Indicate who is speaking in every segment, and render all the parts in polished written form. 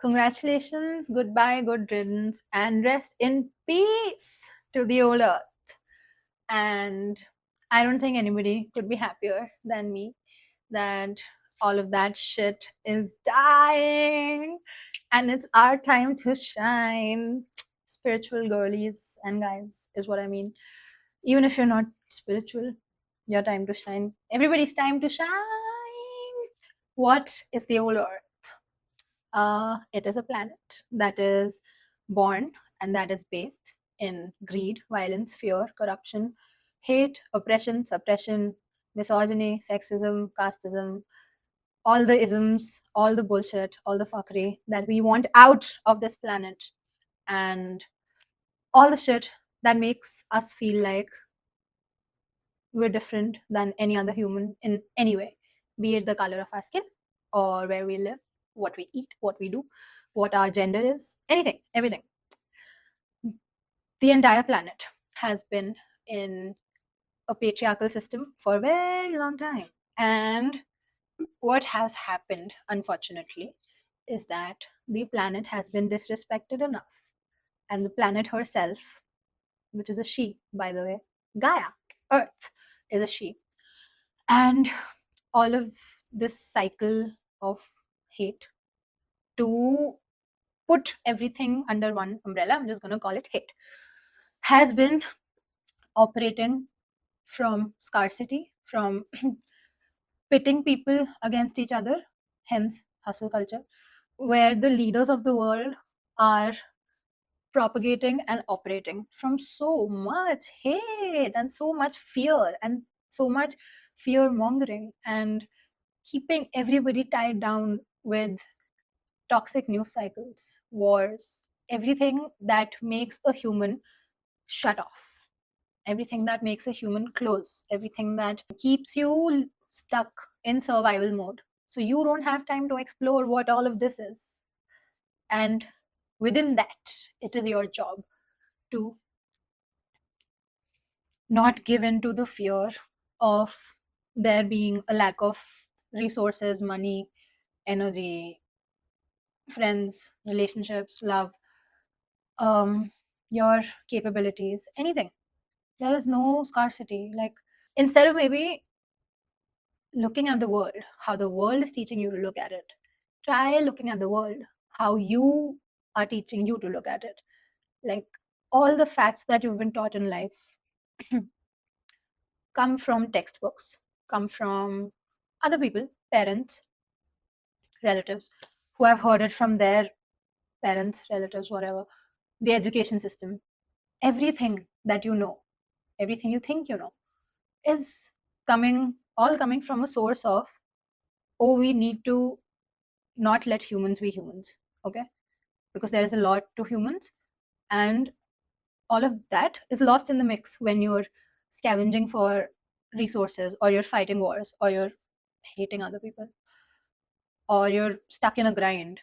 Speaker 1: Congratulations, goodbye, good riddance, and rest in peace to the old earth. And I don't think anybody could be happier than me that all of that shit is dying and it's our time to shine. Spiritual girlies and guys is what I mean. Even if you're not spiritual, your time to shine. Everybody's time to shine. What is the old earth? It is a planet that is born and that is based in greed, violence, fear, corruption, hate, oppression, suppression, misogyny, sexism, casteism, all the isms, all the bullshit, all the fuckery that we want out of this planet, and all the shit that makes us feel like we're different than any other human in any way, be it the color of our skin or where we live, what we eat, what we do, what our gender is, anything, everything. The entire planet has been in a patriarchal system for a very long time. And what has happened, unfortunately, is that the planet has been disrespected enough. And the planet herself, which is a she, by the way, Gaia, Earth, is a she. And all of this cycle of hate to put everything under one umbrella, I'm just going to call it hate, has been operating from scarcity, from pitting people against each other, hence hustle culture, where the leaders of the world are propagating and operating from so much hate and so much fear and so much fear mongering and keeping everybody tied down with toxic news cycles, wars, everything that makes a human shut off, everything that makes a human close, everything that keeps you stuck in survival mode. So you don't have time to explore what all of this is. And within that, it is your job to not give in to the fear of there being a lack of resources, money, energy, friends, relationships, love, your capabilities, anything. There is no scarcity. Like, instead of maybe looking at the world, how the world is teaching you to look at it, try looking at the world, how you are teaching you to look at it. Like, all the facts that you've been taught in life come from textbooks, come from other people, parents, relatives, who have heard it from their parents, relatives, whatever, the education system. Everything that you know, everything you think you know, is all coming from a source of, oh, we need to not let humans be humans, okay? Because there is a lot to humans, and all of that is lost in the mix when you're scavenging for resources, or you're fighting wars, or you're hating other people, or you're stuck in a grind,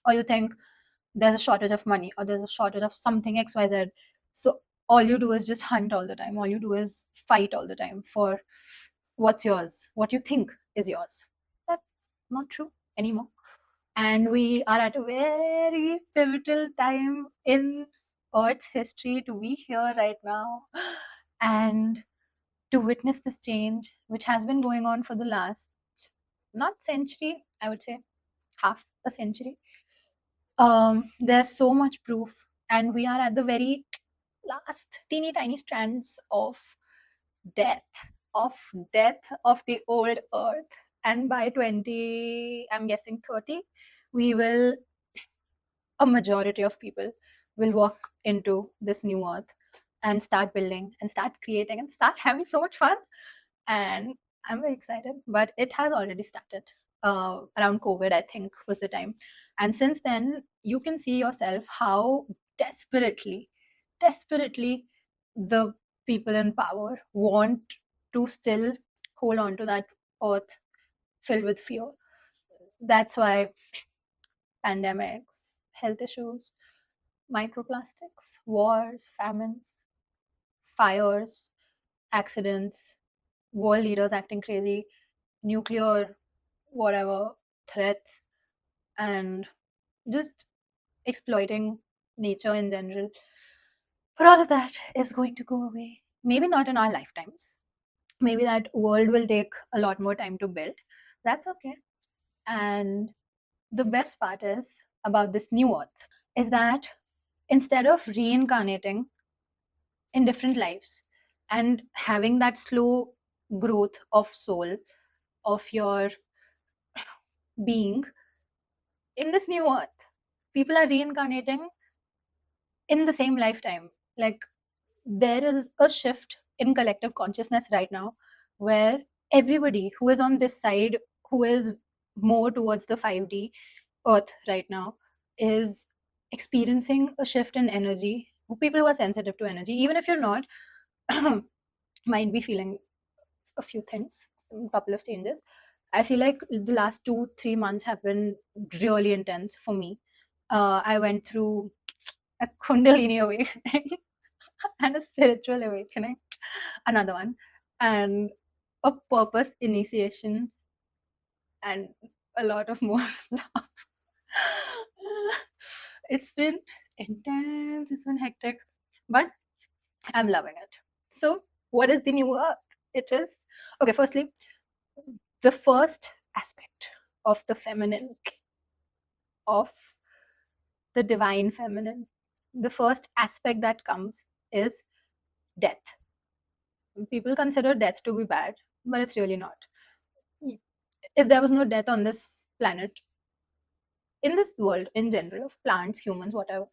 Speaker 1: or you think there's a shortage of money, or there's a shortage of something XYZ. So all you do is just hunt all the time, all you do is fight all the time for what's yours, what you think is yours. That's not true anymore. And we are at a very pivotal time in Earth's history to be here right now and to witness this change, which has been going on for the last, not century, I would say half a century. There's so much proof, and we are at the very last teeny tiny strands death of death of the old earth. And by 20, I'm guessing 30, we will, a majority of people will walk into this new earth and start building and start creating and start having so much fun. And I'm very excited, but it has already started. Around COVID, I think, was the time. And since then, you can see yourself how desperately, desperately the people in power want to still hold on to that earth filled with fear. That's why pandemics, health issues, microplastics, wars, famines, fires, accidents, world leaders acting crazy, nuclear, whatever, threats, and just exploiting nature in general, but all of that is going to go away. Maybe not in our lifetimes. Maybe that world will take a lot more time to build. That's okay. And the best part is about this new earth is that instead of reincarnating in different lives and having that slow growth of soul of your being in this new earth, people are reincarnating in the same lifetime. Like, there is a shift in collective consciousness right now where everybody who is on this side, who is more towards the 5D earth right now, is experiencing a shift in energy. People who are sensitive to energy, even if you're not, might be feeling a few things, some couple of changes. I feel like the last 2-3 months have been really intense for me. I went through a Kundalini awakening and a spiritual awakening, another one, and a purpose initiation, and a lot of more stuff. It's been intense, it's been hectic, but I'm loving it. So, what is the new earth? It is okay, firstly, the first aspect of the feminine, of the divine feminine, the first aspect that comes is death. People consider death to be bad, but it's really not. If there was no death on this planet, in this world in general, of plants, humans, whatever,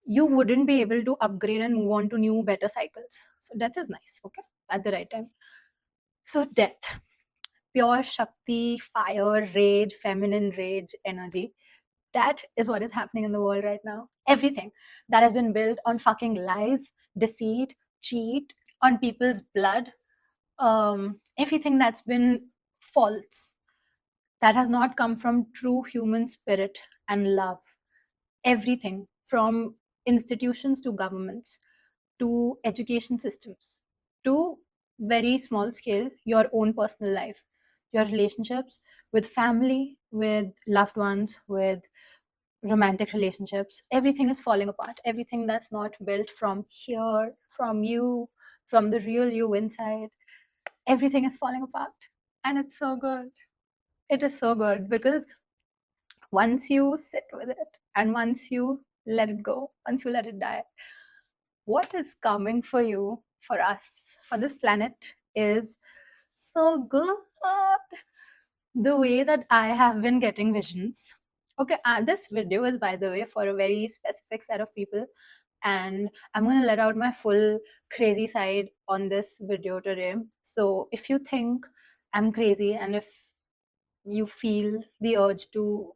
Speaker 1: you wouldn't be able to upgrade and move on to new, better cycles. So, death is nice, okay, at the right time. So, death, pure Shakti, fire, rage, feminine rage, energy. That is what is happening in the world right now. Everything that has been built on fucking lies, deceit, cheat, on people's blood, everything that's been false, that has not come from true human spirit and love. Everything from institutions to governments to education systems to very small scale, your own personal life, your relationships with family, with loved ones, with romantic relationships, everything is falling apart. Everything that's not built from here, from you, from the real you inside, everything is falling apart. And it's so good. It is so good because once you sit with it and once you let it go, once you let it die, what is coming for you, for us, for this planet is so good. The way that I have been getting visions. Okay, this video is, by the way, for a very specific set of people, and I'm going to let out my full crazy side on this video today. So, if you think I'm crazy and if you feel the urge to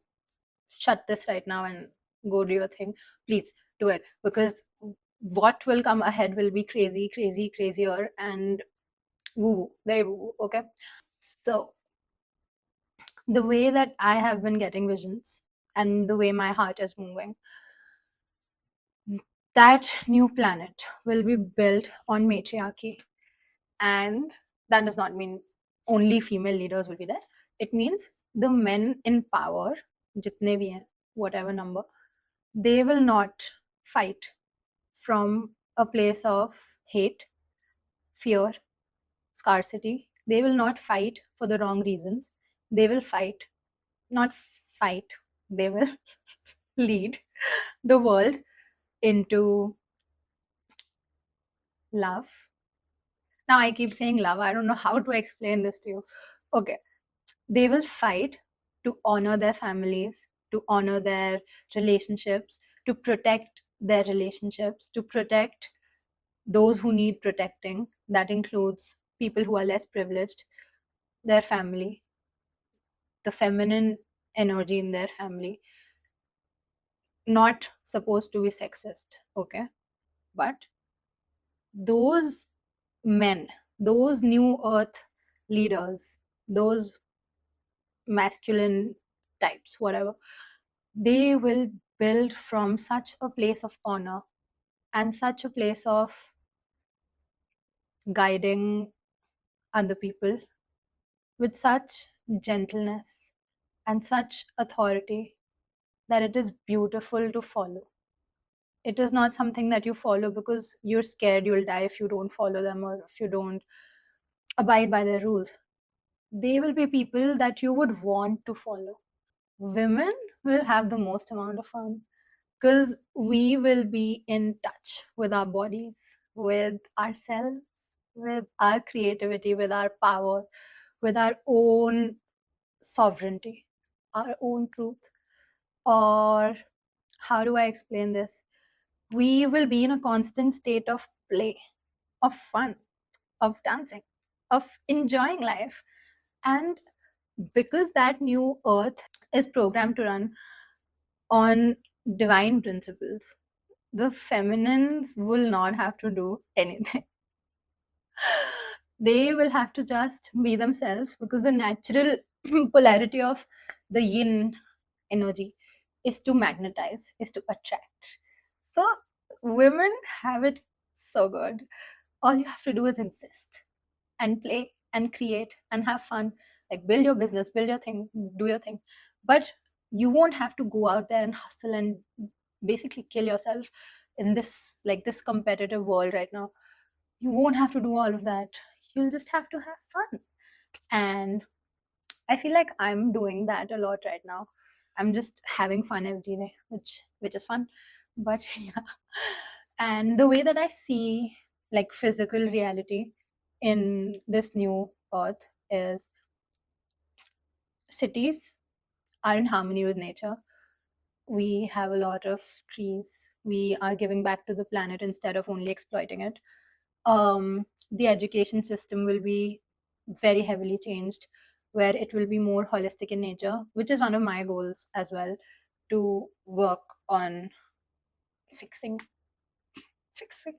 Speaker 1: shut this right now and go do your thing, please do it, because what will come ahead will be crazy, crazy, crazier, and woo, very woo. Okay, so the way that I have been getting visions and the way my heart is moving, that new planet will be built on matriarchy. And that does not mean only female leaders will be there. It means the men in power, jitne bhi hain, whatever number, they will not fight from a place of hate, fear, scarcity. They will not fight for the wrong reasons. They will fight, not fight, they will lead the world into love. Now I keep saying love. I don't know how to explain this to you. Okay. They will fight to honor their families, to honor their relationships, to protect their relationships, to protect those who need protecting. That includes people who are less privileged, their family, the feminine energy in their family. Not supposed to be sexist, okay? But those men, those new earth leaders, those masculine types, whatever, they will build from such a place of honor and such a place of guiding other people with such gentleness and such authority that it is beautiful to follow. It is not something that you follow because you're scared you'll die if you don't follow them or if you don't abide by their rules. They will be people that you would want to follow. Women will have the most amount of fun because we will be in touch with our bodies, with ourselves, with our creativity, with our power, with our own sovereignty, our own truth. Or how do I explain this? We will be in a constant state of play, of fun, of dancing, of enjoying life. And because that new earth is programmed to run on divine principles, the feminines will not have to do anything. They will have to just be themselves because the natural polarity of the yin energy is to magnetize, is to attract. So women have it so good. All you have to do is exist and play and create and have fun. Like build your business, build your thing, do your thing. But you won't have to go out there and hustle and basically kill yourself in this like this competitive world right now. You won't have to do all of that. You'll just have to have fun. And I feel like I'm doing that a lot right now. I'm just having fun every day, which is fun. But yeah. And the way that I see like physical reality in this new earth is cities are in harmony with nature. We have a lot of trees. We are giving back to the planet instead of only exploiting it. The education system will be very heavily changed, where it will be more holistic in nature, which is one of my goals as well, to work on fixing. Fixing.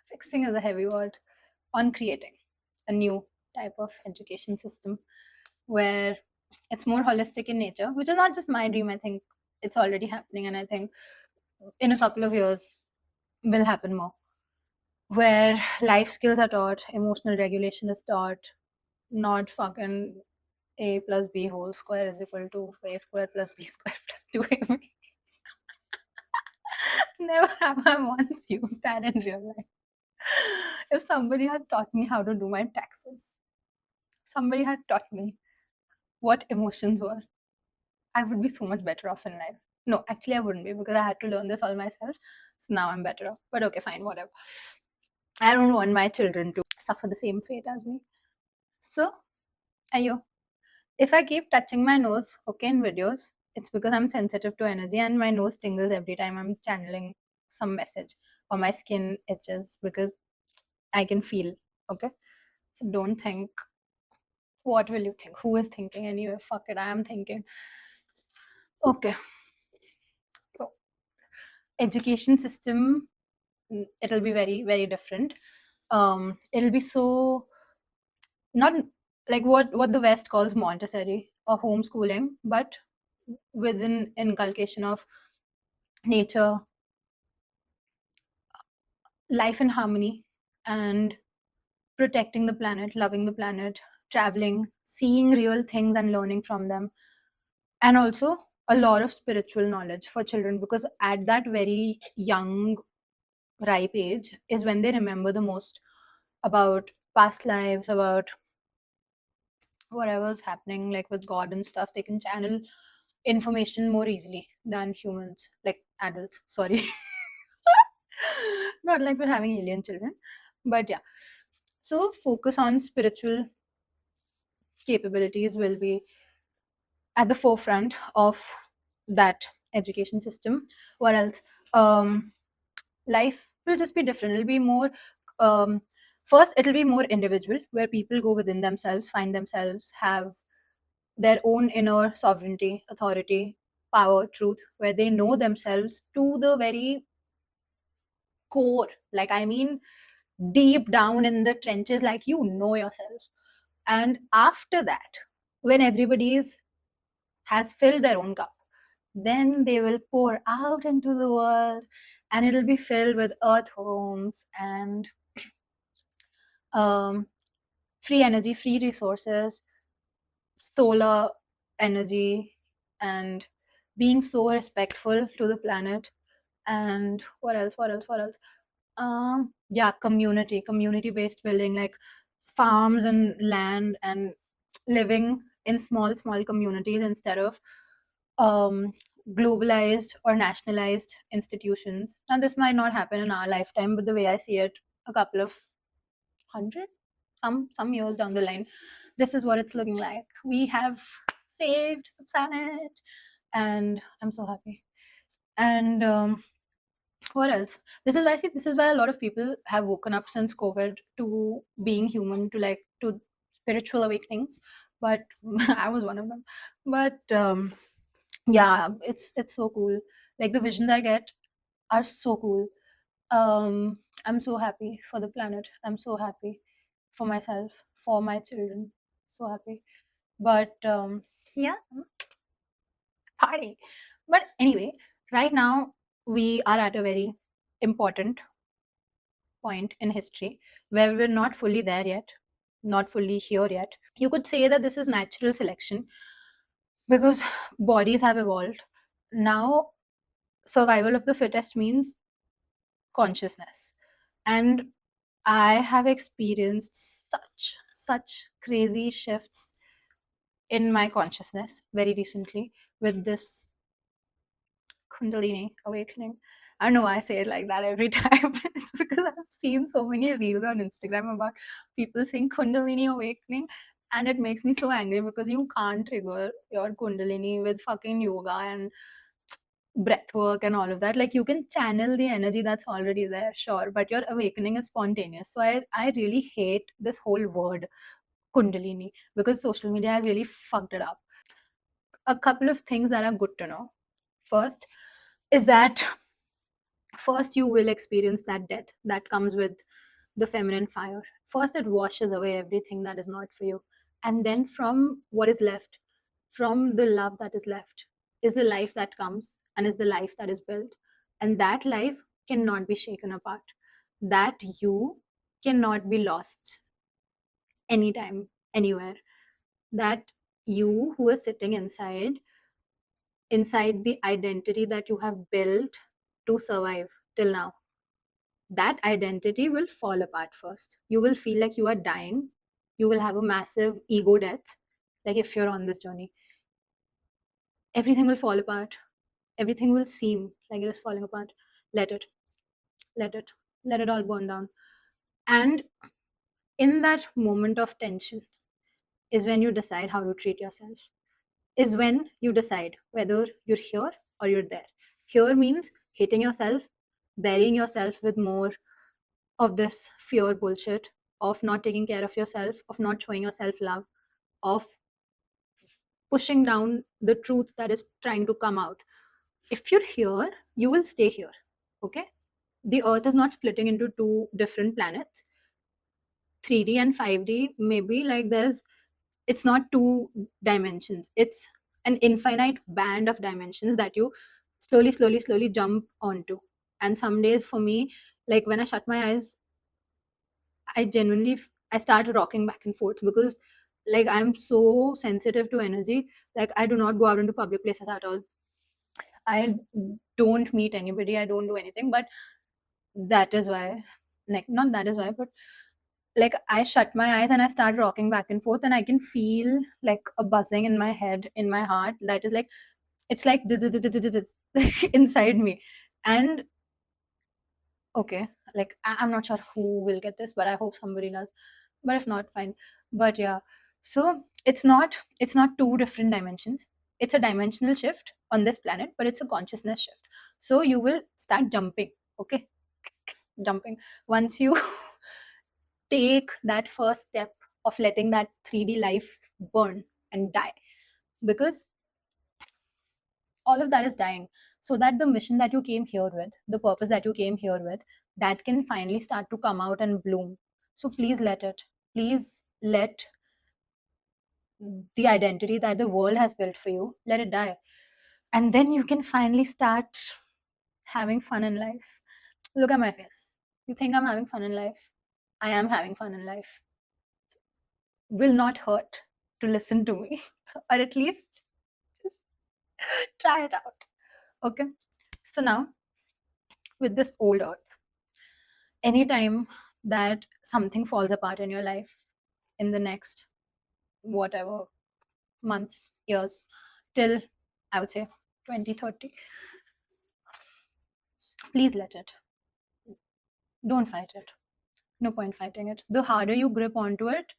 Speaker 1: Fixing is a heavy word. On creating a new type of education system where it's more holistic in nature, which is not just my dream. I think it's already happening, and I think in a couple of years will happen more, where life skills are taught, emotional regulation is taught, not fucking a plus b whole square is equal to a square plus b square plus 2ab. Never have I once used that in real life. If somebody had taught me how to do my taxes, somebody had taught me what emotions were, I would be so much better off in life. No, actually, I wouldn't be because I had to learn this all myself. So now I'm better off. But okay, fine, whatever. I don't want my children to suffer the same fate as me. So, ayo. If I keep touching my nose, okay, in videos, it's because I'm sensitive to energy and my nose tingles every time I'm channeling some message, or my skin itches because I can feel, okay? So don't think, what will you think? Who is thinking anyway? Fuck it, I am thinking. Okay. So, education system, it'll be very, very different. It'll be so not like what the West calls Montessori or homeschooling, but with an inculcation of nature, life in harmony, and protecting the planet, loving the planet, traveling, seeing real things and learning from them, and also a lot of spiritual knowledge for children, because at that very young ripe age is when they remember the most about past lives, about whatever's happening like with God and stuff. They can channel information more easily than humans, like adults, sorry. Not like we're having alien children, but yeah. So focus on spiritual capabilities will be at the forefront of that education system. What else? Life will just be different. It'll be more first it'll be more individual, where people go within themselves, find themselves, have their own inner sovereignty, authority, power, truth, where they know themselves to the very core. Like, I mean, deep down in the trenches, like you know yourself. And after that, when everybody's has filled their own cup, then they will pour out into the world, and it'll be filled with earth homes and um, free energy, free resources, solar energy, and being so respectful to the planet. And what else? Yeah, community based building, like farms and land, and living in small communities instead of um globalized or nationalized institutions. And this might not happen in our lifetime, but the way I see it, a couple of hundred, some years down the line, this is what it's looking like. We have saved the planet, and I'm so happy. And what else? This is why I see, this is why a lot of people have woken up since COVID to being human, to like to spiritual awakenings. But I was one of them. But yeah, it's so cool. Like the visions I get are so cool. I'm so happy for the planet. I'm so happy for myself, for my children. So happy. But yeah, party. But anyway, right now we are at a very important point in history where we're not fully there yet, not fully here yet. You could say that this is natural selection because bodies have evolved. Now, survival of the fittest means consciousness. And I have experienced such crazy shifts in my consciousness very recently with this Kundalini awakening. I don't know why I say it like that every time. It's because I've seen so many reels on Instagram about people saying Kundalini awakening, and it makes me so angry because you can't trigger your Kundalini with fucking yoga and breath work and all of that. Like you can channel the energy that's already there, sure, but your awakening is spontaneous. So I really hate this whole word Kundalini because social media has really fucked it up. A couple of things that are good to know. First is that first you will experience that death that comes with the feminine fire. First it washes away everything that is not for you, and then from what is left, from the love that is left, is the life that comes and is the life that is built. And that life cannot be shaken apart. That you cannot be lost anytime, anywhere. That you who is sitting inside the identity that you have built to survive till now, that identity will fall apart first. You will feel like you are dying. You will have a massive ego death. Like if you're on this journey, everything will fall apart. Everything will seem like it is falling apart. Let it, let it, let it all burn down. And in that moment of tension is when you decide how to treat yourself, is when you decide whether you're here or you're there. Here means hating yourself, burying yourself with more of this fear bullshit, of not taking care of yourself, of not showing yourself love, of pushing down the truth that is trying to come out. If you're here, you will stay here. Okay? The earth is not splitting into two different planets. 3D and 5D, maybe like it's not two dimensions. It's an infinite band of dimensions that you slowly jump onto. And some days for me, like when I shut my eyes, I genuinely I start rocking back and forth because like I'm so sensitive to energy. Like I do not go out into public places at all. I don't meet anybody. I don't do anything. But that is why, like not that is why, but like I shut my eyes and I start rocking back and forth, and I can feel like a buzzing in my head, in my heart. That is like it's like this inside me. And okay, like I'm not sure who will get this, but I hope somebody does. But if not, fine. But yeah, so it's not two different dimensions. It's a dimensional shift on this planet, but it's a consciousness shift. So you will start jumping. Okay, jumping once you take that first step of letting that 3D life burn and die, because all of that is dying, so that the mission that you came here with, the purpose that you came here with, that can finally start to come out and bloom. So please let it, please let the identity that the world has built for you, let it die. And then you can finally start having fun in life. Look at my face. You think I'm having fun in life? I am having fun in life. Will not hurt to listen to me, or at least just Try it out. Okay. So now, with this old earth, anytime that something falls apart in your life in the next whatever months, years, till I would say 2030, please let it. Don't fight it. No point fighting it. The harder you grip onto it,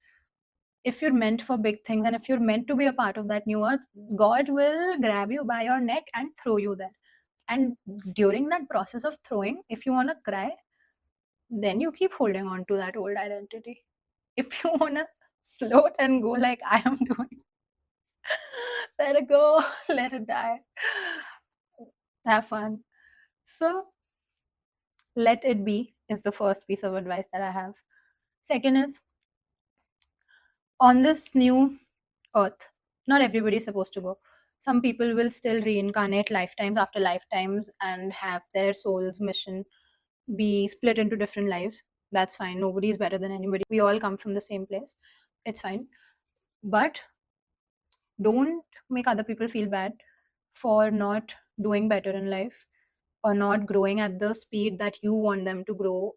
Speaker 1: if you're meant for big things and if you're meant to be a part of that new earth, God will grab you by your neck and throw you there. And during that process of throwing, if you want to cry, then you keep holding on to that old identity. If you want to float and go like I am doing, let it go, let it die, have fun. So, let it be is the first piece of advice that I have. Second is, on this new earth, not everybody is supposed to go. Some people will still reincarnate lifetimes after lifetimes and have their soul's mission be split into different lives. That's fine. Nobody is better than anybody. We all come from the same place. It's fine. But don't make other people feel bad for not doing better in life or not growing at the speed that you want them to grow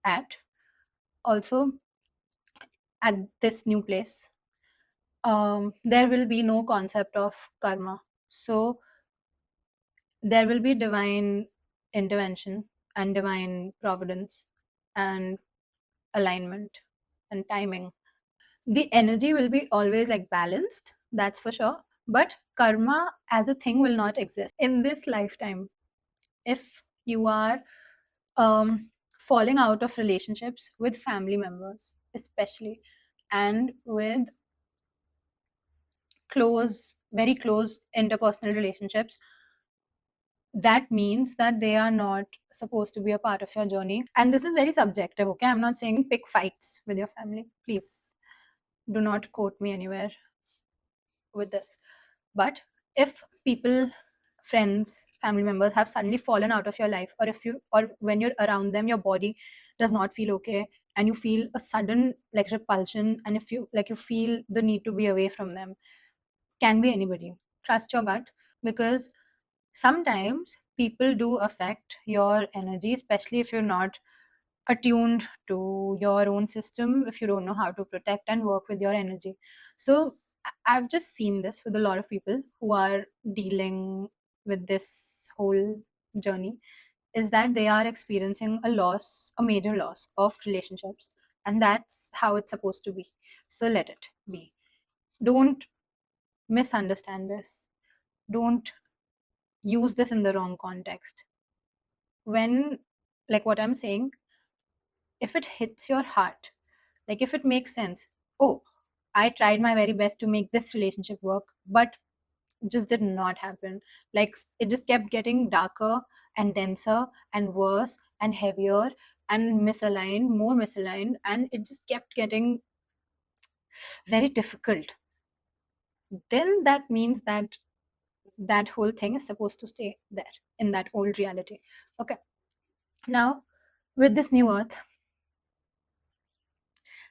Speaker 1: at. Also, at this new place, there will be no concept of karma. So there will be divine intervention and divine providence and alignment and timing. The energy will be always like balanced, that's for sure. But karma as a thing will not exist in this lifetime. If you are falling out of relationships with family members, especially, and with close, very close interpersonal relationships, that means that they are not supposed to be a part of your journey. And this is very subjective, okay? I'm not saying pick fights with your family. Please do not quote me anywhere with this. But if people, friends, family members have suddenly fallen out of your life, or if you, or when you're around them, your body does not feel okay and you feel a sudden like repulsion, and if you like you feel the need to be away from them, can be anybody. Trust your gut, because sometimes people do affect your energy, especially if you're not attuned to your own system, if you don't know how to protect and work with your energy. So I've just seen this with a lot of people who are dealing with this whole journey, is that they are experiencing a loss, a major loss of relationships, and that's how it's supposed to be. So let it be. Don't misunderstand this. Don't use this in the wrong context. When, like what I'm saying, if it hits your heart, like if it makes sense, oh, I tried my very best to make this relationship work, but just did not happen. Like it just kept getting darker and denser and worse and heavier and misaligned, more misaligned, and it just kept getting very difficult. Then that means that that whole thing is supposed to stay there in that old reality. Okay. Now, with this new earth,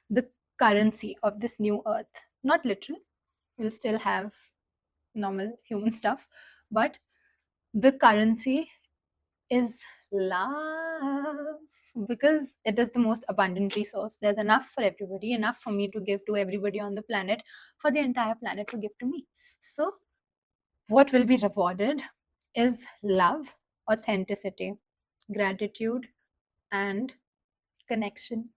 Speaker 1: the currency of this new earth, not literal, we'll still have normal human stuff, but the currency is love, because it is the most abundant resource. There's enough for everybody, enough for me to give to everybody on the planet, for the entire planet to give to me. So what will be rewarded is love, authenticity, gratitude, and connection.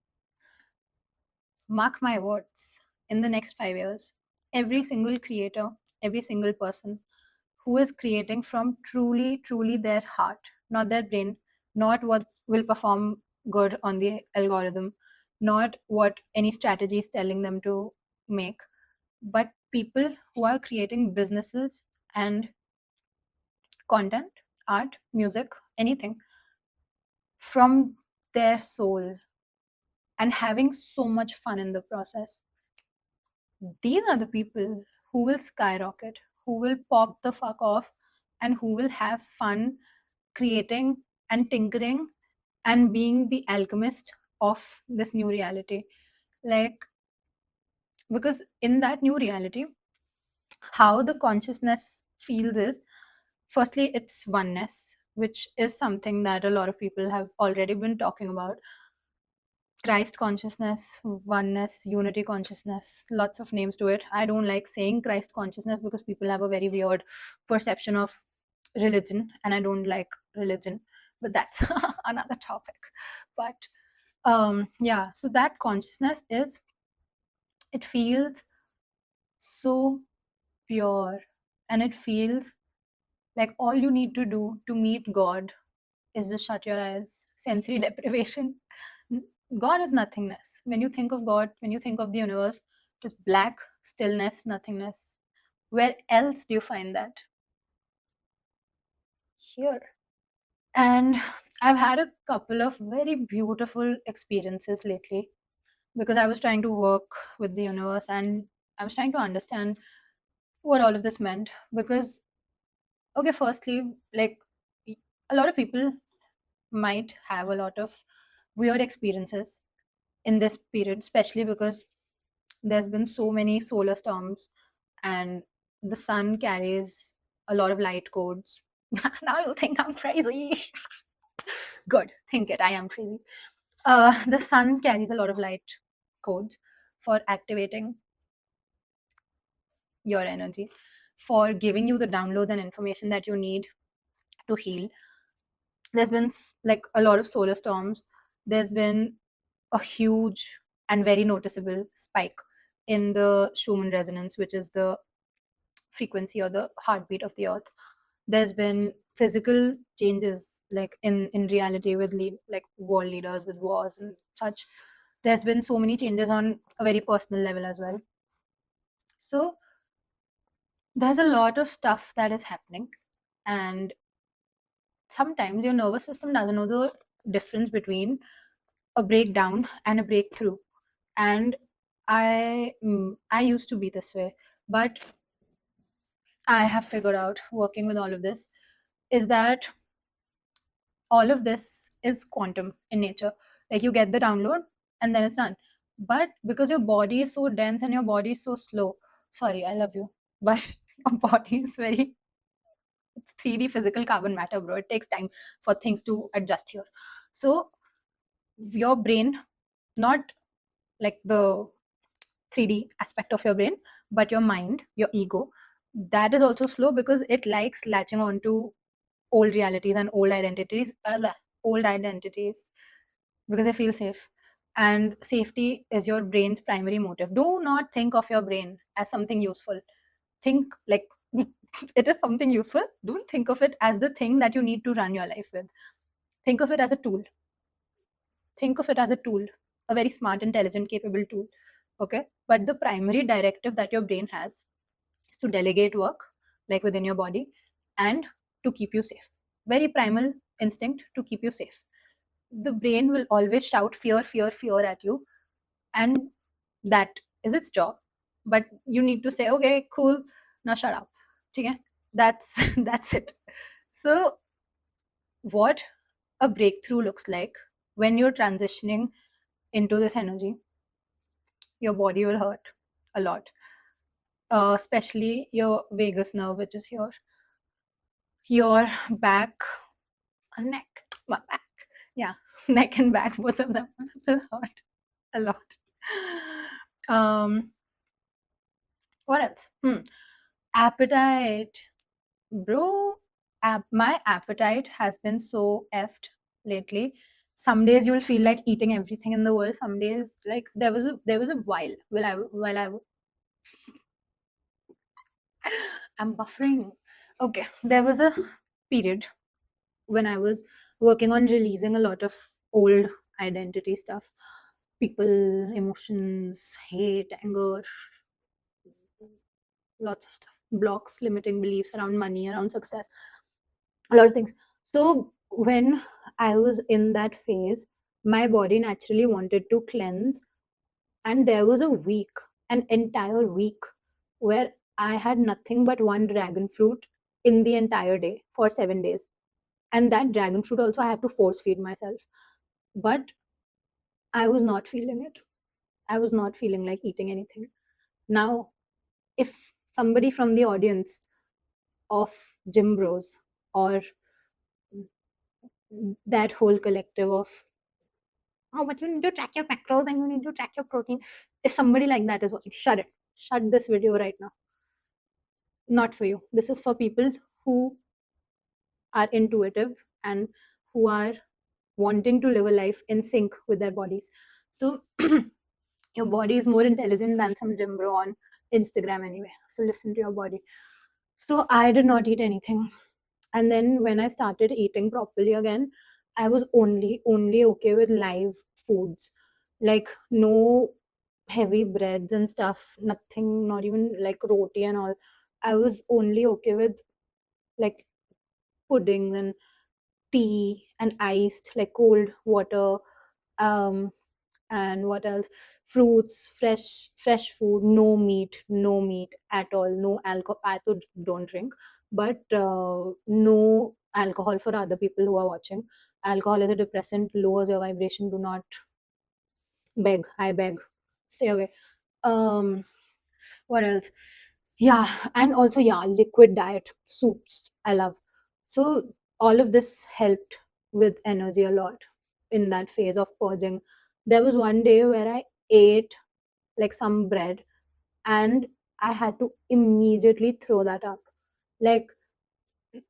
Speaker 1: Mark my words, in the next 5 years, every single creator, every single person who is creating from truly, truly their heart, not their brain, not what will perform good on the algorithm, not what any strategy is telling them to make, but people who are creating businesses and content, art, music, anything from their soul and having so much fun in the process. These are the people who will skyrocket, who will pop the fuck off, and who will have fun creating and tinkering and being the alchemist of this new reality. Like, because in that new reality, how the consciousness feels is, firstly, it's oneness, which is something that a lot of people have already been talking about. Christ consciousness, oneness, unity consciousness, lots of names to it. I don't like saying Christ consciousness because people have a very weird perception of religion, and I don't like religion, but that's another topic. But yeah, so that consciousness is, it feels so pure, and it feels like all you need to do to meet God is just shut your eyes. Sensory deprivation. God is nothingness. When you think of God, when you think of the universe, just black, stillness, nothingness. Where else do you find that? Here. And I've had a couple of very beautiful experiences lately because I was trying to work with the universe, and I was trying to understand what all of this meant. Because, okay, firstly, like, a lot of people might have a lot of weird experiences in this period, especially because there's been so many solar storms, and the sun carries a lot of light codes. Now you think I'm crazy. Good, think it, I am crazy. The sun carries a lot of light codes for activating your energy, for giving you the downloads and information that you need to heal. There's been like a lot of solar storms. There's been a huge and very noticeable spike in the Schumann resonance, which is the frequency or the heartbeat of the earth. There's been physical changes, like in reality, with like world leaders, with wars and such. There's been so many changes on a very personal level as well. So there's a lot of stuff that is happening, and sometimes your nervous system doesn't know the difference between a breakdown and a breakthrough. And I used to be this way, but I have figured out, working with all of this, is that all of this is quantum in nature. Like, you get the download and then it's done. But because your body is so dense and your body is so slow, sorry, I love you, but your body is very, it's 3D physical carbon matter, bro. It takes time for things to adjust here. So your brain, not like the 3D aspect of your brain, but your mind, your ego, that is also slow because it likes latching on to old realities and old identities, because they feel safe. And safety is your brain's primary motive. Do not think of your brain as something useful. Think like it is something useful. Don't think of it as the thing that you need to run your life with. Think of it as a tool. Think of it as a tool, a very smart, intelligent, capable tool. Okay. But the primary directive that your brain has is to delegate work, like within your body, and to keep you safe. Very primal instinct to keep you safe. The brain will always shout fear, fear, fear at you, and that is its job. But you need to say, okay, cool, now shut up. Okay? That's that's it. So what a breakthrough looks like, when you're transitioning into this energy, your body will hurt a lot, especially your vagus nerve, which is here, your back, neck, my back, yeah, neck and back, both of them will hurt a lot. What else? Appetite, bro. My appetite has been so effed lately. Some days you'll feel like eating everything in the world. Some days, like, there was a while I'm buffering. Okay, there was a period when I was working on releasing a lot of old identity stuff, people, emotions, hate, anger, lots of stuff, blocks, limiting beliefs around money, around success, a lot of things. So when I was in that phase, my body naturally wanted to cleanse, and there was a week, an entire week, where I had nothing but one dragon fruit in the entire day for 7 days. And that dragon fruit also I had to force feed myself. But I was not feeling it. I was not feeling like eating anything. Now, if somebody from the audience of gym bros or that whole collective of, oh, but you need to track your macros and you need to track your protein. If somebody like that is watching, shut it. Shut this video right now. Not for you. This is for people who are intuitive and who are wanting to live a life in sync with their bodies. So your body is more intelligent than some gym bro on Instagram anyway. So listen to your body. So I did not eat anything. And then when I started eating properly again, I was only okay with live foods. Like no heavy breads and stuff, nothing, not even like roti and all. I was only okay with like pudding and tea and iced, like cold water, um and what else, fruits, fresh food, no meat at all, no alcohol. I don't drink, but no alcohol for other people who are watching. Alcohol is a depressant, lowers your vibration. Do not I beg, stay away. um what else? Yeah, and also, yeah, liquid diet, soups I love. So all of this helped with energy a lot in that phase of purging. There was one day where I ate like some bread and I had to immediately throw that up. Like,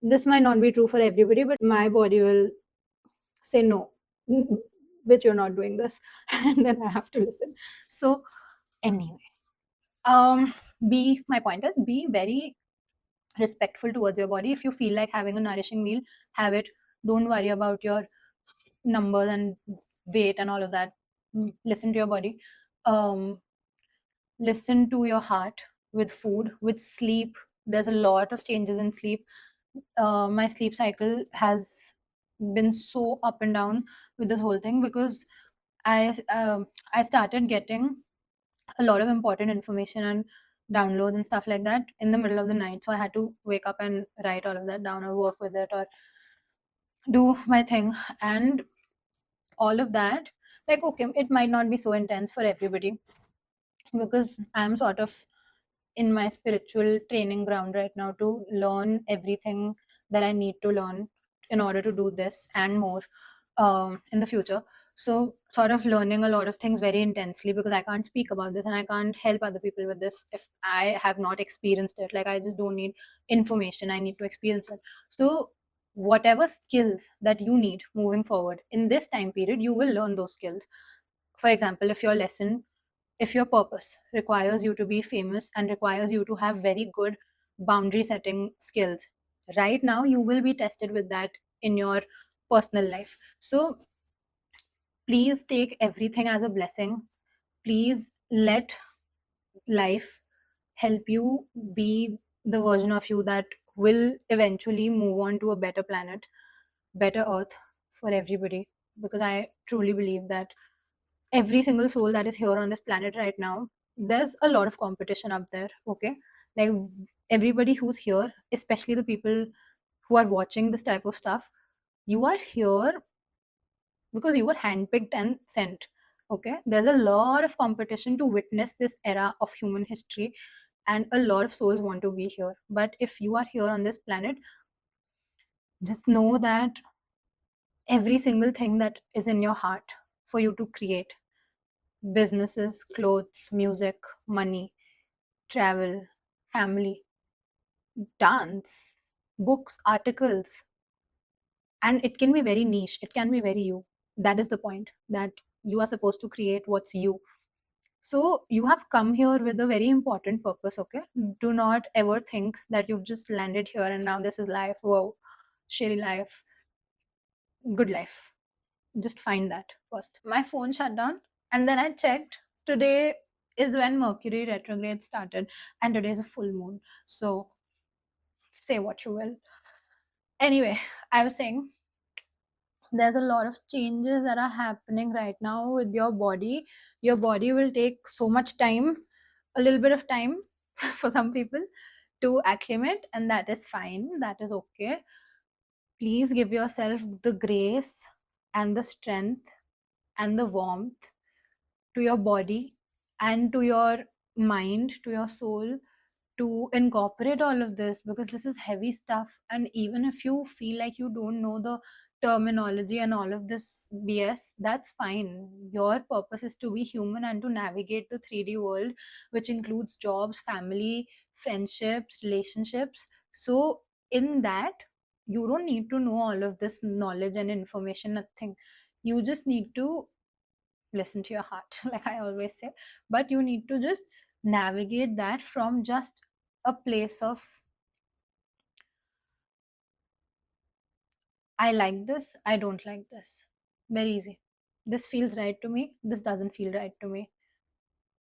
Speaker 1: this might not be true for everybody, but my body will say no, which you're not doing this, and then I have to listen. So anyway, um be my point is, be very respectful towards your body. If you feel like having a nourishing meal, have it. Don't worry about your numbers and weight and all of that. Listen to your body. um Listen to your heart with food, with sleep. There's a lot of changes in sleep. My sleep cycle has been so up and down with this whole thing because I started getting a lot of important information and downloads and stuff like that in the middle of the night. So I had to wake up and write all of that down or work with it or do my thing. And all of that, like, okay, it might not be so intense for everybody because I'm sort of in my spiritual training ground right now to learn everything that I need to learn in order to do this and more in the future. So, sort of learning a lot of things very intensely because I can't speak about this and I can't help other people with this if I have not experienced it. Like, I just don't need information, I need to experience it. So, whatever skills that you need moving forward in this time period, you will learn those skills. For example, if your purpose requires you to be famous and requires you to have very good boundary setting skills, right now you will be tested with that in your personal life. So please take everything as a blessing. Please let life help you be the version of you that will eventually move on to a better planet, better earth for everybody. Because I truly believe that every single soul that is here on this planet right now, there's a lot of competition up there. Okay, like, everybody who's here, especially the people who are watching this type of stuff, you are here because you were handpicked and sent. Okay, there's a lot of competition to witness this era of human history, and a lot of souls want to be here. But if you are here on this planet, just know that every single thing that is in your heart for you to create, businesses, clothes, music, money, travel, family, dance, books, articles, and it can be very niche, it can be very you. That is the point, that you are supposed to create what's you. So you have come here with a very important purpose. Okay, do not ever think that you've just landed here and now this is life. Whoa, shitty life, good life. Just find that first. My phone shut down, and then I checked. Today is when Mercury retrograde started, and today is a full moon. So say what you will. Anyway, I was saying there's a lot of changes that are happening right now with your body. Your body will take so much time, a little bit of time for some people to acclimate, and that is fine. That is okay. Please give yourself the grace and the strength and the warmth to your body and to your mind, to your soul, to incorporate all of this, because this is heavy stuff. And even if you feel like you don't know the terminology and all of this BS, that's fine. Your purpose is to be human and to navigate the 3D world, which includes jobs, family, friendships, relationships. So, in that, you don't need to know all of this knowledge and information, nothing. You just need to listen to your heart, like I always say. But you need to just navigate that from just a place of, I like this, I don't like this. Very easy. This feels right to me, this doesn't feel right to me.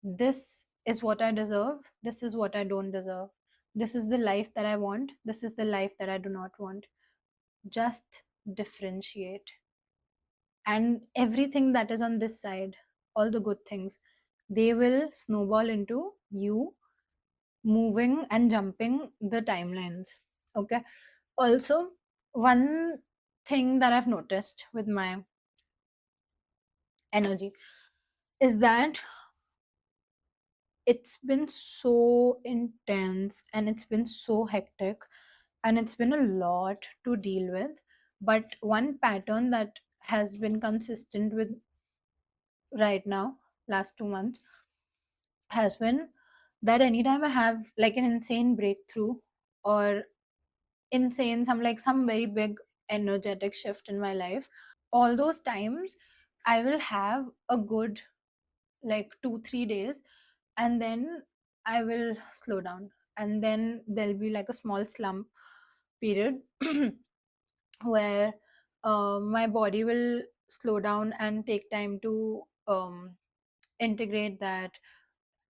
Speaker 1: This is what I deserve, this is what I don't deserve. This is the life that I want, this is the life that I do not want. Just differentiate. And everything that is on this side, all the good things, they will snowball into you moving and jumping the timelines. Okay. Also, one thing that I've noticed with my energy is that it's been so intense and it's been so hectic and it's been a lot to deal with. But one pattern that has been consistent with right now, last 2 months, has been that anytime I have like an insane breakthrough or insane some very big energetic shift in my life, all those times I will have a good like 2 3 days, and then I will slow down, and then there'll be like a small slump period where my body will slow down and take time to integrate that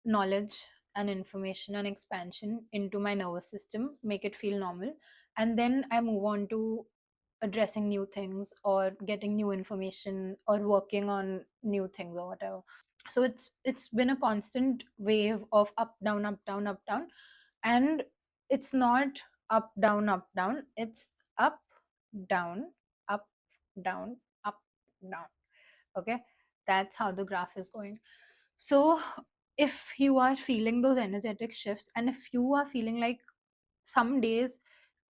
Speaker 1: knowledge and information and expansion into my nervous system, make it feel normal, and then I move on to addressing new things or getting new information or working on new things or whatever. So it's been a constant wave of up down up down up down. And it's not up down up down, it's up down up down up down. Okay, that's how the graph is going. So if you are feeling those energetic shifts, and if you are feeling like some days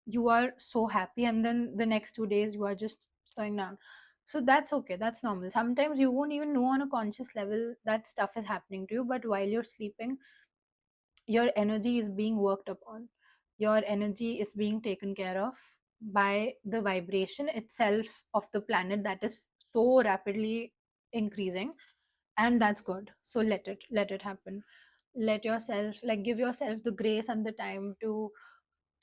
Speaker 1: you are so happy and then the next 2 days you are just slowing down, so that's okay, that's normal. Sometimes you won't even know on a conscious level that stuff is happening to you, but while you're sleeping, your energy is being worked upon, your energy is being taken care of by the vibration itself of the planet that is so rapidly increasing. And that's good, so let it happen. Let yourself, like, give yourself the grace and the time to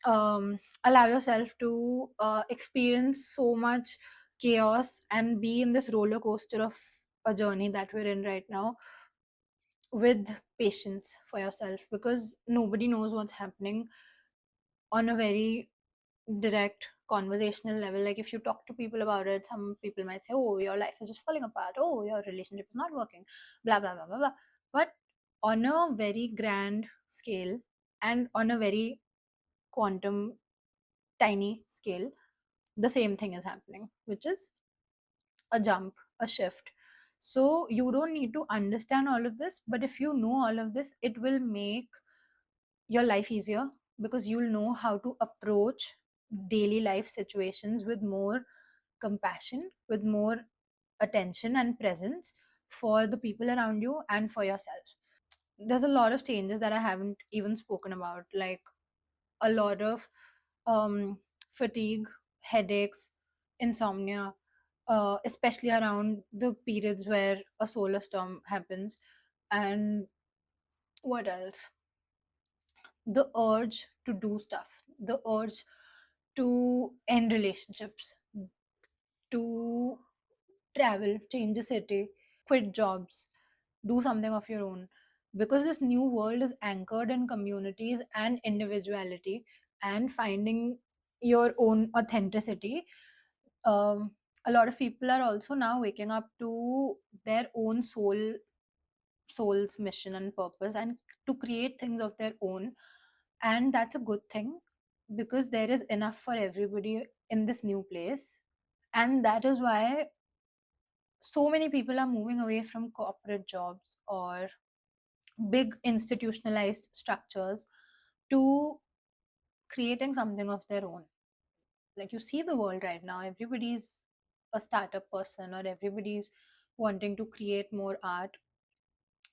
Speaker 1: allow yourself to experience so much chaos and be in this roller coaster of a journey that we're in right now, with patience for yourself, because nobody knows what's happening on a very direct conversational level. Like, if you talk to people about it, some people might say, oh, your life is just falling apart, oh, your relationship is not working, blah blah blah blah blah. But on a very grand scale and on a very quantum tiny scale, the same thing is happening, which is a jump, a shift. So you don't need to understand all of this, but if you know all of this, it will make your life easier, because you'll know how to approach daily life situations with more compassion, with more attention and presence for the people around you and for yourself. There's a lot of changes that I haven't even spoken about, like a lot of um, fatigue, headaches, insomnia, especially around the periods where a solar storm happens. And what else? The urge to do stuff, the urge to end relationships, to travel, change a city, quit jobs, do something of your own. Because this new world is anchored in communities and individuality and finding your own authenticity. Um, a lot of people are also now waking up to their own soul's mission and purpose, and to create things of their own. And that's a good thing, because there is enough for everybody in this new place. And that is why so many people are moving away from corporate jobs or big institutionalized structures, to creating something of their own. Like, you see the world right now, everybody's a startup person, or everybody's wanting to create more art.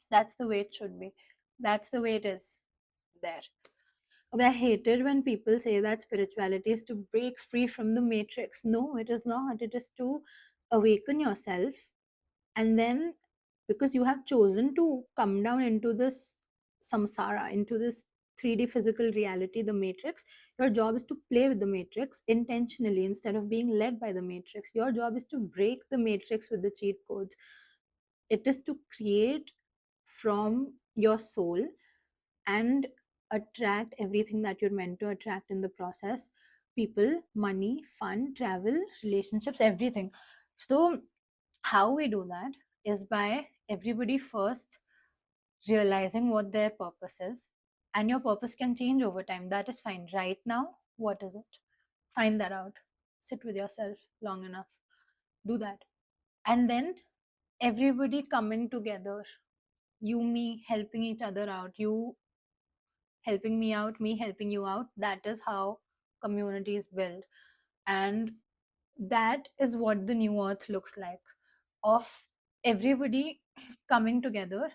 Speaker 1: That's the way it should be. That's the way it is there. Okay, I hated when people say that spirituality is to break free from the matrix. No, it is not. It is to awaken yourself, and then, because you have chosen to come down into this samsara, into this 3D physical reality, the matrix, your job is to play with the matrix intentionally instead of being led by the matrix. Your job is to break the matrix with the cheat codes. It is to create from your soul and attract everything that you're meant to attract in the process: people, money, fun, travel, relationships, everything. So how we do that is by everybody first realizing what their purpose is. And your purpose can change over time, that is fine. Right now, what is it? Find that out. Sit with yourself long enough, do that. And then everybody coming together, you, me, helping each other out, you helping me out, me helping you out. That is how communities build. And that is what the new earth looks like, of everybody coming together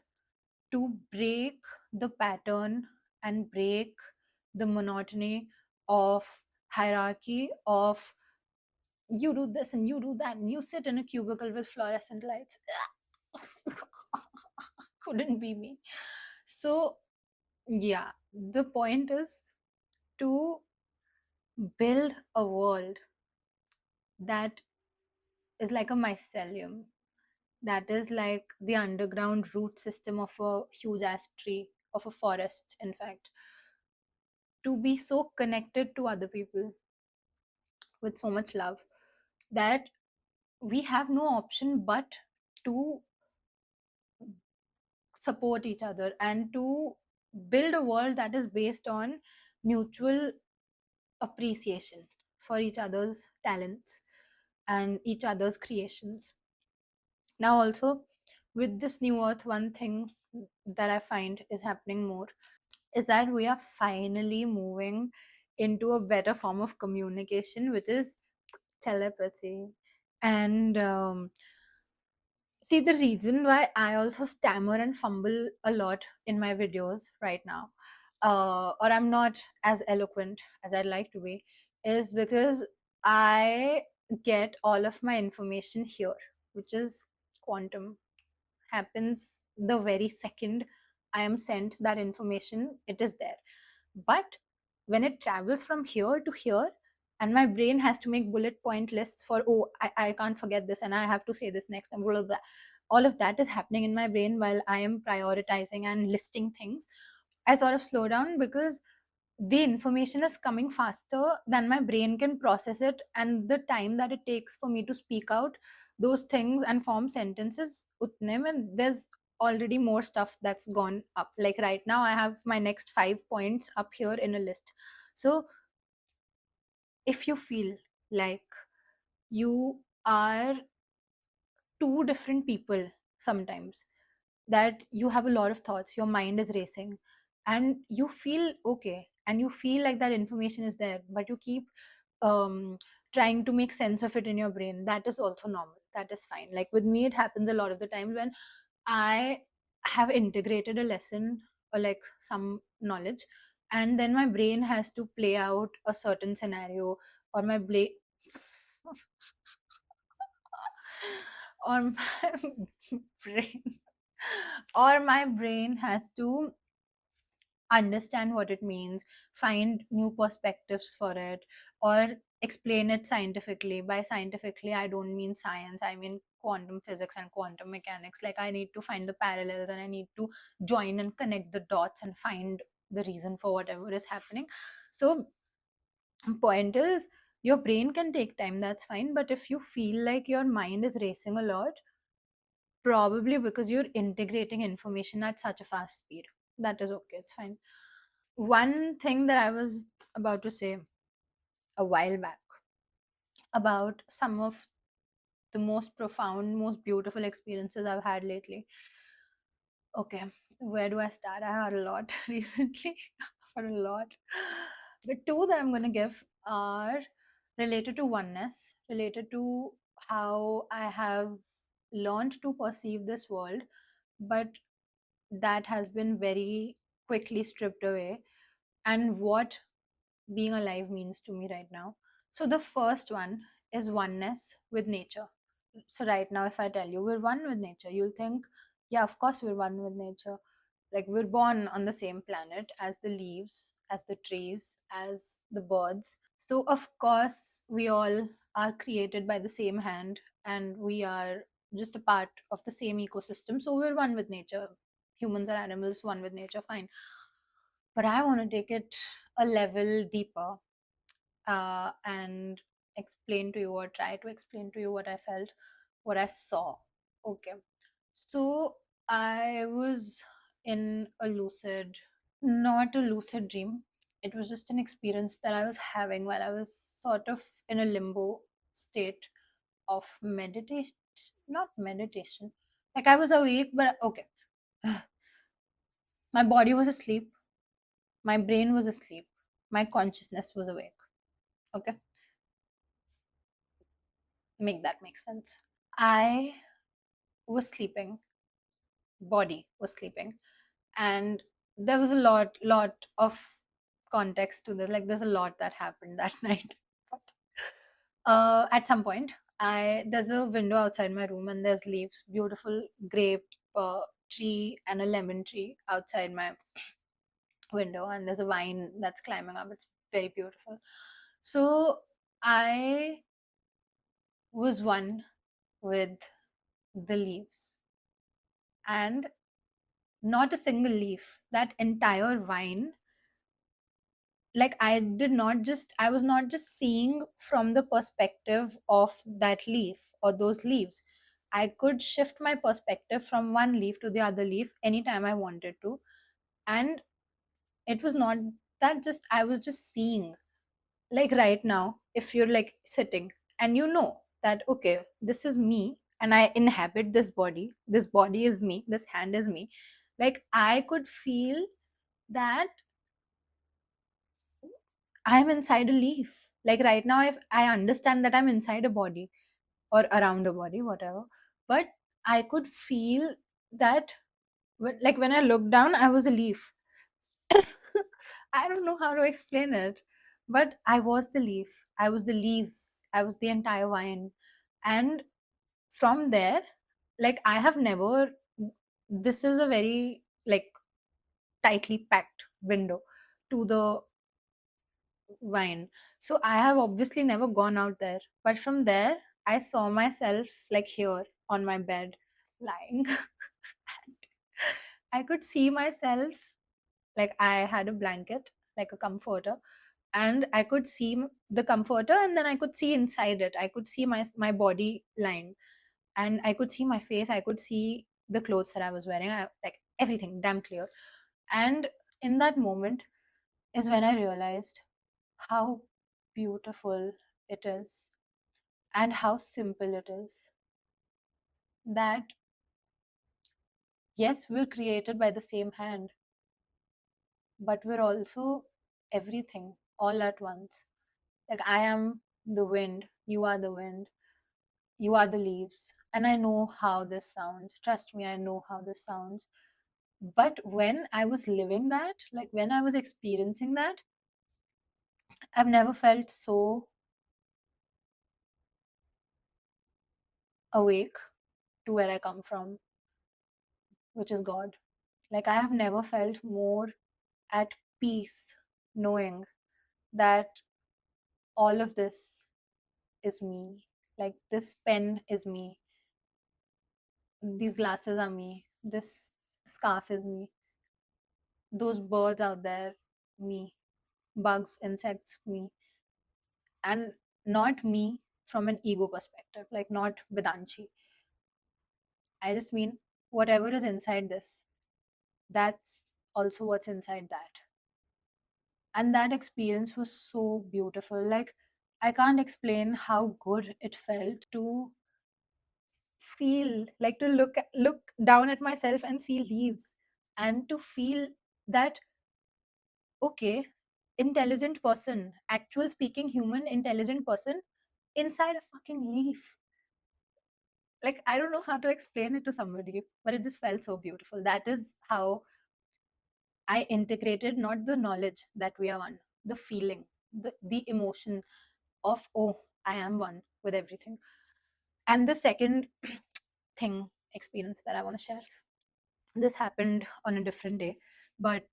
Speaker 1: to break the pattern and break the monotony of hierarchy, of you do this and you do that and you sit in a cubicle with fluorescent lights. Couldn't be me. So yeah, the point is to build a world that is like a mycelium, that is like the underground root system of a huge ass tree, of a forest, in fact. To be so connected to other people with so much love that we have no option but to support each other and to build a world that is based on mutual appreciation for each other's talents and each other's creations. Now, also, with this new earth, one thing that I find is happening more is that we are finally moving into a better form of communication, which is telepathy. And see, the reason why I also stammer and fumble a lot in my videos right now, or I'm not as eloquent as I'd like to be, is because I get all of my information here, which is quantum. Happens the very second I am sent that information, it is there. But when it travels from here to here, and my brain has to make bullet point lists for, oh, I can't forget this and I have to say this next, and blah, blah, blah. All of that is happening in my brain while I am prioritizing and listing things. I sort of slow down because the information is coming faster than my brain can process it, and the time that it takes for me to speak out those things and form sentences, utne mein there's already more stuff that's gone up. Like right now I have my next 5 points up here in a list. So if you feel like you are two different people sometimes, that you have a lot of thoughts, your mind is racing, and you feel okay, and you feel like that information is there, but you keep um, trying to make sense of it in your brain, that is also normal. That is fine. Like with me, it happens a lot of the time when I have integrated a lesson or like some knowledge, and then my brain has to play out a certain scenario, or my brain or my brain or my brain has to understand what it means, find new perspectives for it, or explain it scientifically. By scientifically, I don't mean science, I mean quantum physics and quantum mechanics. Like, I need to find the parallels and I need to join and connect the dots and find the reason for whatever is happening. So, point is, your brain can take time, that's fine. But if you feel like your mind is racing a lot, probably because you're integrating information at such a fast speed. That is okay, it's fine. One thing that I was about to say a while back about some of the most profound, most beautiful experiences I've had lately. Okay, where do I start? I had a lot recently. got a lot. The two that I'm going to give are related to oneness, related to how I have learned to perceive this world, but that has been very quickly stripped away, and what being alive means to me right now. So, the first one is oneness with nature. So, right now, if I tell you we're one with nature, you'll think, yeah, of course, we're one with nature. Like, we're born on the same planet as the leaves, as the trees, as the birds. So, of course, we all are created by the same hand, and we are just a part of the same ecosystem. So, we're one with nature. Humans are animals, one with nature, fine. But I want to take it a level deeper, and explain to you, or try to explain to you, what I felt, what I saw. Okay. So I was in a lucid, not a lucid dream. It was just an experience that I was having while I was sort of in a limbo state of meditation. Not meditation. Like, I was awake, but okay. My body was asleep. My brain was asleep. My consciousness was awake. Okay. Make that make sense. I was sleeping, body was sleeping, and there was a lot of context to this. Like, there's a lot that happened that night. But at some point, I there's a window outside my room, and there's leaves, beautiful grape tree and a lemon tree outside my window, and there's a vine that's climbing up. It's very beautiful. So I was one with the leaves, and not a single leaf, that entire vine. Like, I was not just seeing from the perspective of that leaf or those leaves. I could shift my perspective from one leaf to the other leaf anytime I wanted to. And it was not that just I was just seeing. Like, right now, if you're like sitting and you know that, okay, this is me, and I inhabit this body is me, this hand is me. Like, I could feel that I'm inside a leaf. Like, right now, if I understand that I'm inside a body or around a body, whatever, but I could feel that, like, when I looked down, I was a leaf. I don't know how to explain it, but I was the leaf. I was the leaves. I was the entire vine. And from there, like, I have never, this is a very, like, tightly packed window to the vine. So I have obviously never gone out there. But from there, I saw myself like here on my bed lying. I could see myself, like, I had a blanket, like a comforter, and I could see the comforter, and then I could see inside it. I could see my body lying, and I could see my face. I could see the clothes that I was wearing. Like, everything damn clear. And in that moment is when I realized how beautiful it is, and how simple it is. That, yes, we're created by the same hand, but we're also everything all at once. Like, I am the wind, you are the wind, you are the leaves. And I know how this sounds. Trust me, I know how this sounds. But when I was living that, like, when I was experiencing that, I've never felt so awake to where I come from, which is God. Like, I have never felt more at peace knowing that all of this is me. Like, this pen is me, these glasses are me, this scarf is me, those birds out there, me, bugs, insects, me. And not me from an ego perspective, like, not Vedanchi. I just mean whatever is inside this, that's also what's inside that. And that experience was so beautiful. Like, I can't explain how good it felt to feel, like, to look down at myself and see leaves, and to feel that okay, intelligent person, actual speaking human intelligent person inside a fucking leaf. Like, I don't know how to explain it to somebody, but it just felt so beautiful. That is how I integrated not the knowledge that we are one, the feeling, the emotion of, oh, I am one with everything. And the second thing, experience that I want to share, this happened on a different day, but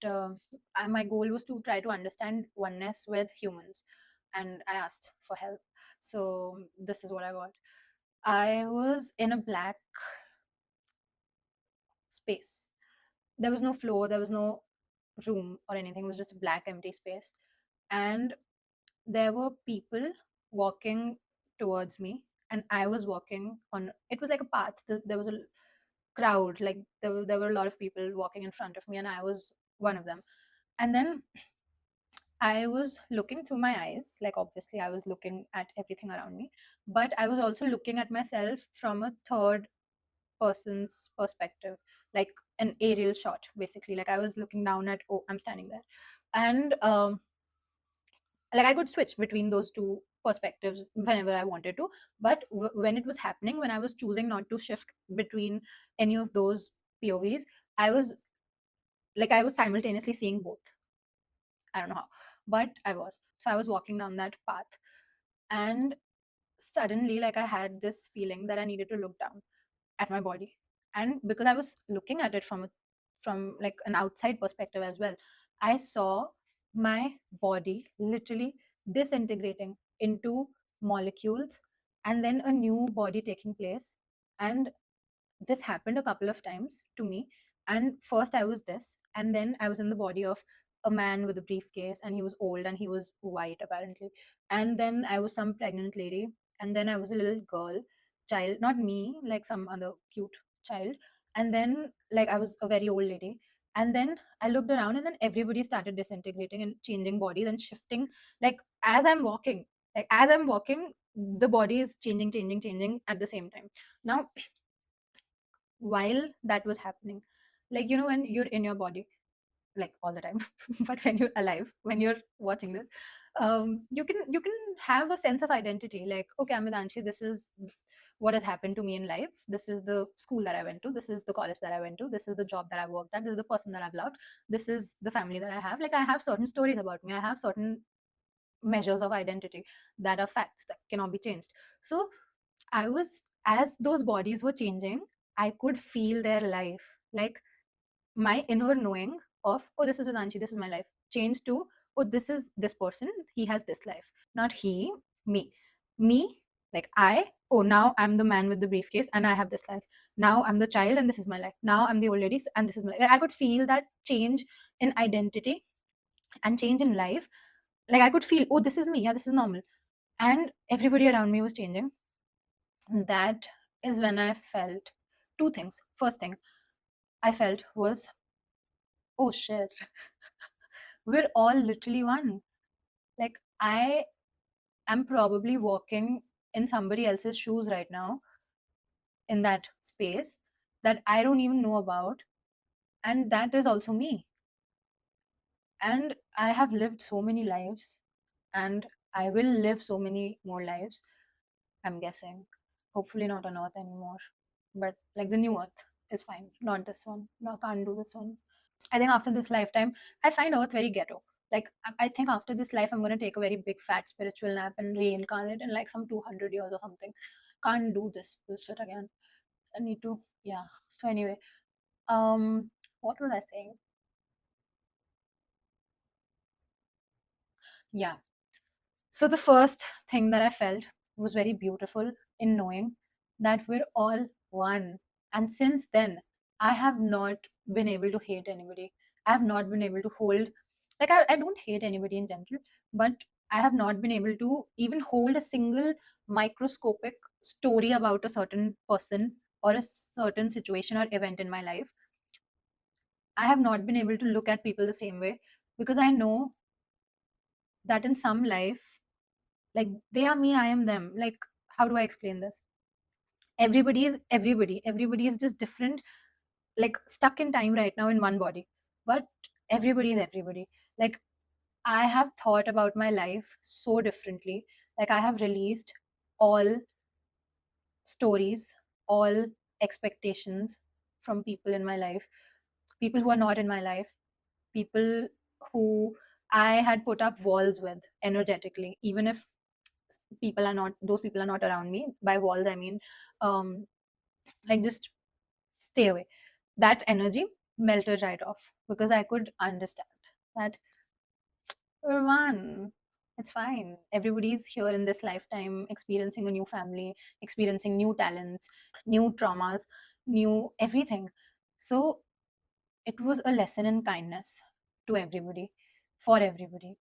Speaker 1: my goal was to try to understand oneness with humans, and I asked for help. So this is what I got. I was in a black space. There was no floor, there was no room or anything. It was just a black empty space, and there were people walking towards me, and I was walking on, it was like a path. There was a crowd, like there were a lot of people walking in front of me, and I was one of them. And then I was looking through my eyes, like obviously I was looking at everything around me, but I was also looking at myself from a third person's perspective, like an aerial shot, basically. Like I was looking down at, oh, I'm standing there. And like I could switch between those two perspectives whenever I wanted to. But when it was happening, when I was choosing not to shift between any of those POVs, I was I was simultaneously seeing both. I don't know how, but I was. So I was walking down that path, and suddenly, like, I had this feeling that I needed to look down at my body. And because I was looking at it from like an outside perspective as well, I saw my body literally disintegrating into molecules, and then a new body taking place. And this happened a couple of times to me. And first I was this, and then I was in the body of a man with a briefcase, and he was old and he was white apparently. And then I was some pregnant lady, and then I was a little girl child, not me, like some other cute child. And then like I was a very old lady. And then I looked around, and then everybody started disintegrating and changing bodies and shifting, like as I'm walking, the body is changing at the same time. Now, while that was happening, like, when you're in your body, like all the time, but when you're alive, when you're watching this, you can have a sense of identity, like, okay, I'm with Anshi, this is what has happened to me in life, this is the school that I went to, this is the college that I went to, this is the job that I worked at, this is the person that I've loved, this is the family that I have. Like, I have certain stories about me, I have certain measures of identity that are facts that cannot be changed. So I was, as those bodies were changing, I could feel their life. Like, my inner knowing of, oh, this is Vedanshi, this is my life, changed to, oh, this is this person, he has this life. Not he, me. Me, like I, oh, now I'm the man with the briefcase and I have this life. Now I'm the child and this is my life. Now I'm the old lady and this is my life. I could feel that change in identity and change in life. Like, I could feel, oh, this is me. Yeah, this is normal. And everybody around me was changing. That is when I felt two things. First thing I felt was, oh shit, we're all literally one. Like, I am probably walking in somebody else's shoes right now, in that space that I don't even know about. And that is also me. And I have lived so many lives, and I will live so many more lives, I'm guessing. Hopefully not on Earth anymore. But like the new Earth is fine. Not this one. No, I can't do this one. I think after this lifetime, I find Earth very ghetto. Like, I think after this life, I'm gonna take a very big fat spiritual nap and reincarnate in like some 200 years or something. Can't do this bullshit again. I need to, yeah. So anyway, what was I saying? Yeah. So the first thing that I felt was very beautiful, in knowing that we're all one. And since then, I have not been able to hate anybody. I have not been able to hold, like, I don't hate anybody in general, but I have not been able to even hold a single microscopic story about a certain person or a certain situation or event in my life. I have not been able to look at people the same way, because I know that in some life, like, they are me, I am them. Like, how do I explain this? Everybody is everybody, everybody is just different, like stuck in time right now in one body, but everybody is everybody. Like, I have thought about my life so differently. Like, I have released all stories, all expectations from people in my life, people who are not in my life, people who I had put up walls with energetically, even if people are not, those people are not around me. By walls, I mean, um, like, just stay away. That energy melted right off because I could understand that, Roman, it's fine. Everybody's here in this lifetime experiencing a new family, experiencing new talents, new traumas, new everything. So it was a lesson in kindness to everybody, for everybody,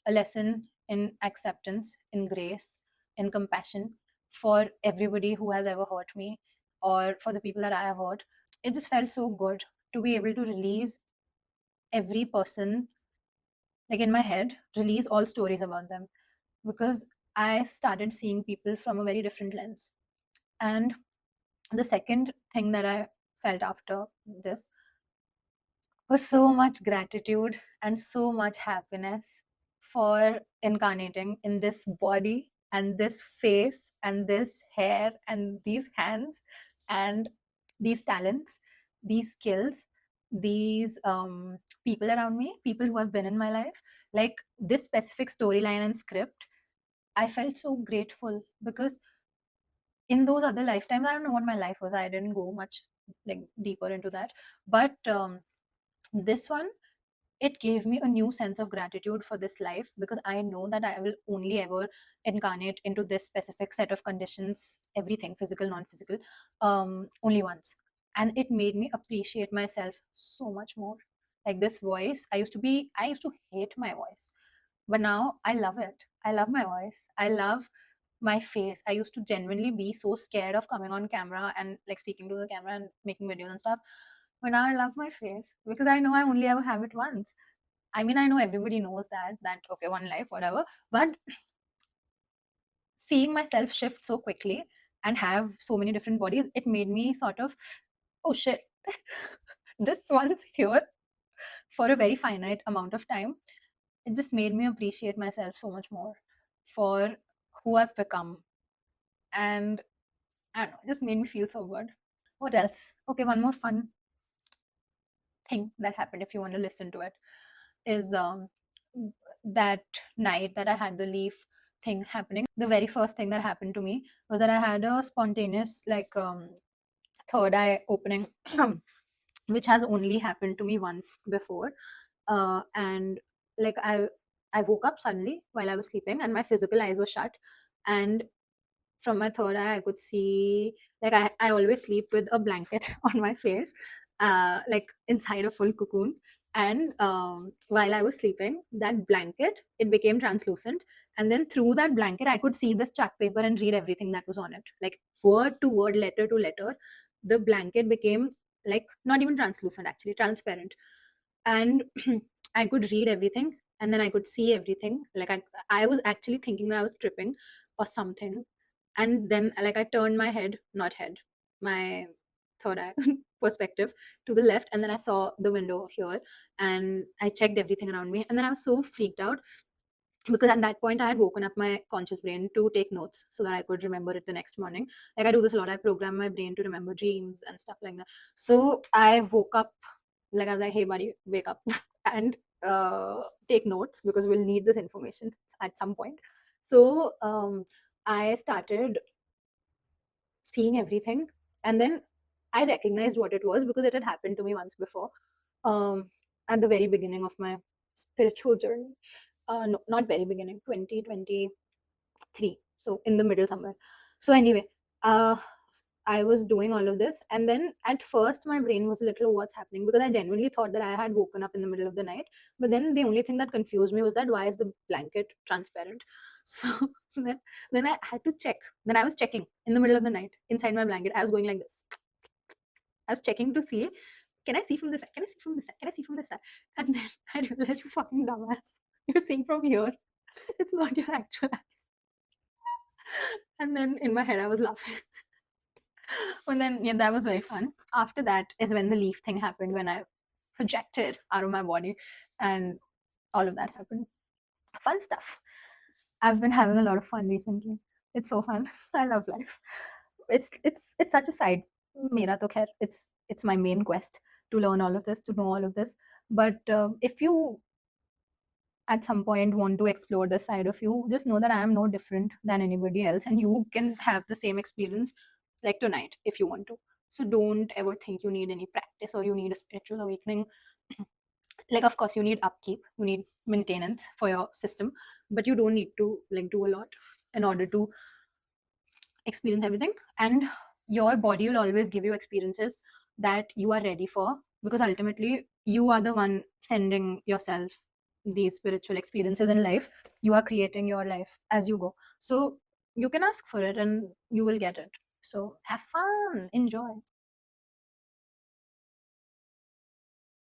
Speaker 1: a lesson in acceptance, in grace, in compassion for everybody who has ever hurt me or for the people that I have hurt. It just felt so good to be able to release every person, like in my head, release all stories about them, because I started seeing people from a very different lens. And the second thing that I felt after this was so much gratitude and so much happiness for incarnating in this body and this face and this hair and these hands and these talents, these skills, these people around me, people who have been in my life. Like, this specific storyline and script, I felt so grateful because in those other lifetimes, I don't know what my life was. I didn't go much like deeper into that. But this one, it gave me a new sense of gratitude for this life because I know that I will only ever incarnate into this specific set of conditions, everything physical, non-physical, only once. And it made me appreciate myself so much more. Like, this voice, I used to hate my voice, but now I love it. I love my voice. I love my face. I used to genuinely be so scared of coming on camera and like speaking to the camera and making videos and stuff. But now I love my face because I know I only ever have it once. I mean, I know everybody knows that okay, one life, whatever. But seeing myself shift so quickly and have so many different bodies, it made me sort of, oh shit, this one's here for a very finite amount of time. It just made me appreciate myself so much more for who I've become. And I don't know, it just made me feel so good. What else? Okay, one more fun thing that happened, if you want to listen to it, is that night that I had the leaf thing happening. The very first thing that happened to me was that I had a spontaneous, like, third eye opening, which has only happened to me once before. And like, I woke up suddenly while I was sleeping, and my physical eyes were shut, and from my third eye I could see, like, I always sleep with a blanket on my face, like inside a full cocoon. And while I was sleeping, that blanket, it became translucent, and then through that blanket I could see this chart paper and read everything that was on it, like word to word, letter to letter. The blanket became, like, not even translucent, actually transparent. And I could read everything, and then I could see everything. Like, I was actually thinking that I was tripping or something. And then, like, I turned my head, not head, my third eye perspective to the left, and then I saw the window here, and I checked everything around me, and then I was so freaked out because at that point I had woken up my conscious brain to take notes so that I could remember it the next morning. Like, I do this a lot. I program my brain to remember dreams and stuff like that. So I woke up, like, I was like, hey buddy, wake up and take notes because we'll need this information at some point. So I started seeing everything, and then I recognized what it was because it had happened to me once before, um, at the very beginning of my spiritual journey. No, not very beginning, 2023, so in the middle somewhere. So anyway, uh I was doing all of this, and then at first my brain was a little, what's happening, because I genuinely thought that I had woken up in the middle of the night. But then the only thing that confused me was that, why is the blanket transparent? So then I had to check. Then I was checking in the middle of the night inside my blanket. I was going like this. I was checking to see, can I see from this side? Can I see from this side? Can I see from this side? And then I realized, you fucking dumbass, you're seeing from here. It's not your actual eyes. And then in my head I was laughing. And then, yeah, that was very fun. After that is when the leaf thing happened, when I projected out of my body, and all of that happened. Fun stuff. I've been having a lot of fun recently. It's so fun. I love life. It's such a side. Mera to khair, it's my main quest to learn all of this, to know all of this. But if you at some point want to explore this side of you, just know that I am no different than anybody else, and you can have the same experience like tonight if you want to. So don't ever think you need any practice or you need a spiritual awakening. Like, of course, you need upkeep, you need maintenance for your system, but you don't need to like do a lot in order to experience everything. And your body will always give you experiences that you are ready for, because ultimately you are the one sending yourself these spiritual experiences in life. You are creating your life as you go, so you can ask for it and you will get it. So have fun, enjoy.